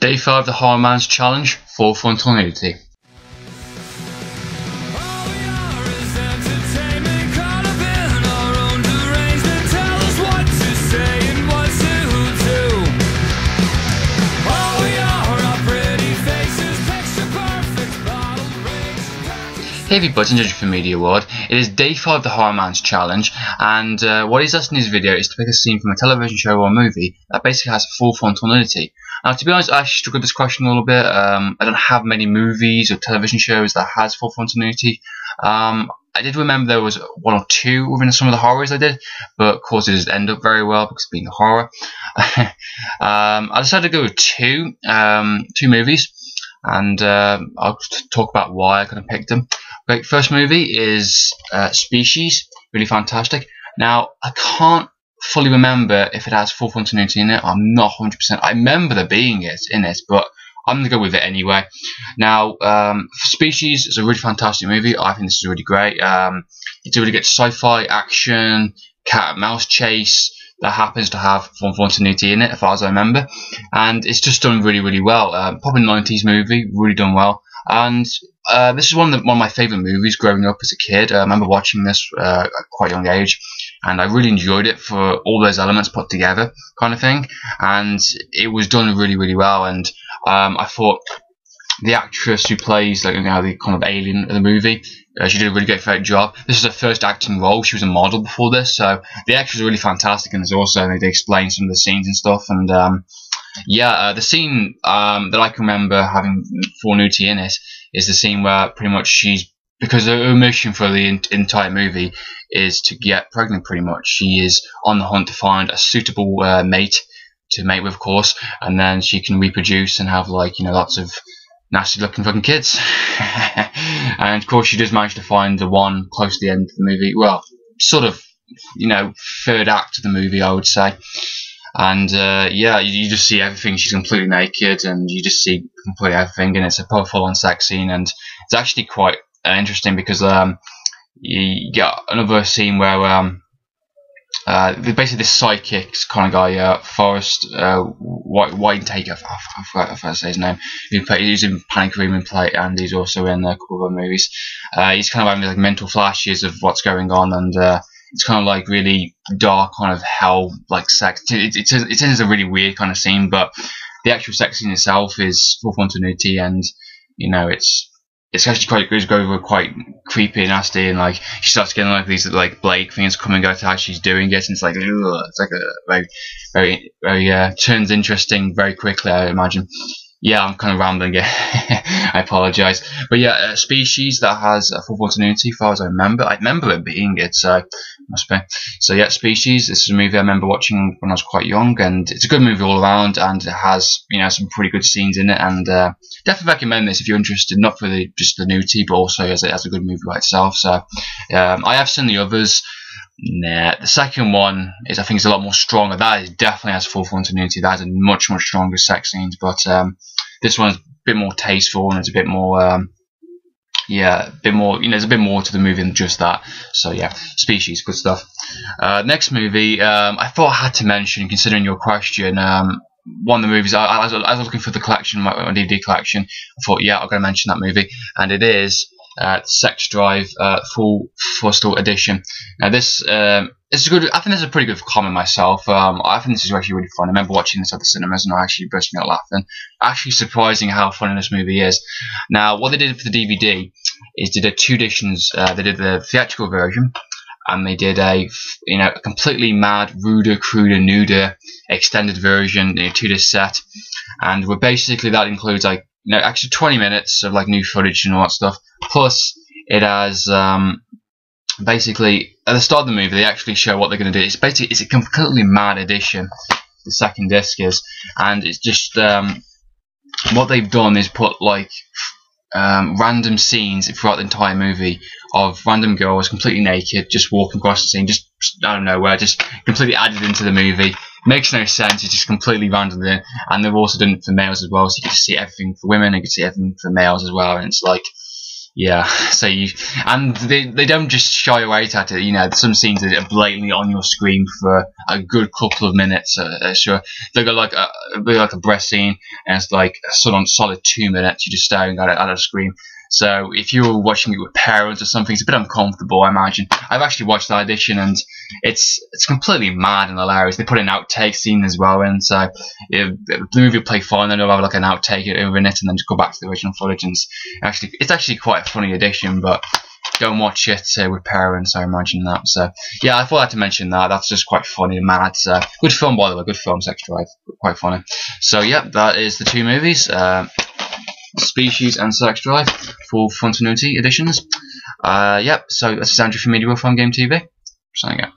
Day 5 of the H0RR0Rman's challenge, Full-Frontal Nudity. Hey everybody, it's from Media Award. It is day 5 of the H0RR0Rman's challenge, and what he's asked in this video is to pick a scene from a television show or a movie that basically has full frontal nudity. Now, to be honest, I actually struggled with this question a little bit. I don't have many movies or television shows that has full frontal nudity. I did remember there was one or two within some of the horrors I did, but of course it doesn't end up very well because being a horror. I decided to go with two movies, and I'll talk about why I kind of picked them. Great, first movie is Species, really fantastic. Now, I can't fully remember if it has full frontal nudity in it. I'm not 100%. I remember there being it in it, but I'm going to go with it anyway. Now, Species is a really fantastic movie. I think this is really great. It's a really good sci-fi action, cat and mouse chase that happens to have full frontal nudity in it, as far as I remember. And it's just done really, really well. Probably 90s movie, really done well. And this is one of my favourite movies growing up as a kid. I remember watching this at quite a young age, and I really enjoyed it for all those elements put together, kind of thing. And it was done really, really well. And I thought the actress who plays the kind of alien in the movie, she did a really great job. This is her first acting role. She was a model before this, so the actress was really fantastic. And there's also they explain some of the scenes and stuff. And yeah, the scene that I can remember having full nudity in it is the scene where pretty much because her mission for the entire movie is to get pregnant. Pretty much, she is on the hunt to find a suitable mate to mate with, of course, and then she can reproduce and have lots of nasty looking fucking kids. And of course she does manage to find the one close to the end of the movie, well, sort of, third act of the movie, I would say. And yeah, you just see everything. She's completely naked, and you just see completely everything, and it's a full-on sex scene. And it's actually quite interesting because you get another scene where basically this psychic kind of guy, Forrest Whitaker, I forgot if I say his name. He's in Panic Room and Play, and he's also in a couple of other movies. He's kind of having mental flashes of what's going on, and it's kind of really dark, kind of hell sex. It is a really weird kind of scene, but the actual sex scene itself is full frontal nudity, and it's actually quite good. It's quite creepy and nasty, and she starts getting these blade things come and go to how she's doing it, and it's a very turns interesting very quickly, I imagine. Yeah, I'm kind of rambling here. I apologise. But yeah, Species, that has a full frontal nudity, as far as I remember. I remember it being it, so must be. So yeah, Species. This is a movie I remember watching when I was quite young, and it's a good movie all around, and it has some pretty good scenes in it, and definitely recommend this if you're interested, not for just the nudity, but also as a good movie by itself. So I have seen the others. Nah, the second one I think is a lot more stronger. That definitely has full frontal nudity. That has a much stronger sex scenes, but this one's a bit more tasteful, and it's a bit more yeah, a bit more, there's a bit more to the movie than just that. So yeah, Species, good stuff. Next movie, I thought I had to mention, considering your question, one of the movies, I was looking for the collection, my DVD collection. I thought, yeah, I'm going to mention that movie, and it is Sex Drive Full-Frontal Edition. Now this it's a good. I think this is a pretty good comment myself. I think this is actually really fun. I remember watching this at the cinemas, and I actually burst out laughing. Actually surprising how funny this movie is. Now, what they did for the DVD is they did two editions. They did the theatrical version, and they did a completely mad, ruder, cruder, nuder extended version, 2-disc set, and basically that includes actually 20 minutes of new footage and all that stuff. Plus, it has basically at the start of the movie they actually show what they're going to do. It's a completely mad edition. The second disc is, and it's just what they've done is put random scenes throughout the entire movie of random girls completely naked just walking across the scene, just out of nowhere, just completely added into the movie. Makes no sense. It's just completely random there, and they've also done it for males as well, so you can see everything for women and you can see everything for males as well. And it's Yeah, so they don't just shy away at it. You know, some scenes that are blatantly on your screen for a good couple of minutes. Sure, they got like a breast scene, and it's like a solid 2 minutes. You're just staring at it at a screen. So if you're watching it with parents or something, it's a bit uncomfortable, I imagine. I've actually watched that edition, and it's completely mad and hilarious. They put an outtake scene as well, and so the movie will play fine. Then they'll have like an outtake over in it, and then just go back to the original footage. And it's actually quite a funny edition, but go and watch it with parents, I imagine that. So yeah, I thought I had to mention that. That's just quite funny and mad. So good film, by the way. Good film, Sex Drive. Quite funny. So yeah, that is the two movies. Species and Sex Drive, Full-Frontal Nudity editions. Yep, so that's Andrew from Media World from Game TV. Signing out.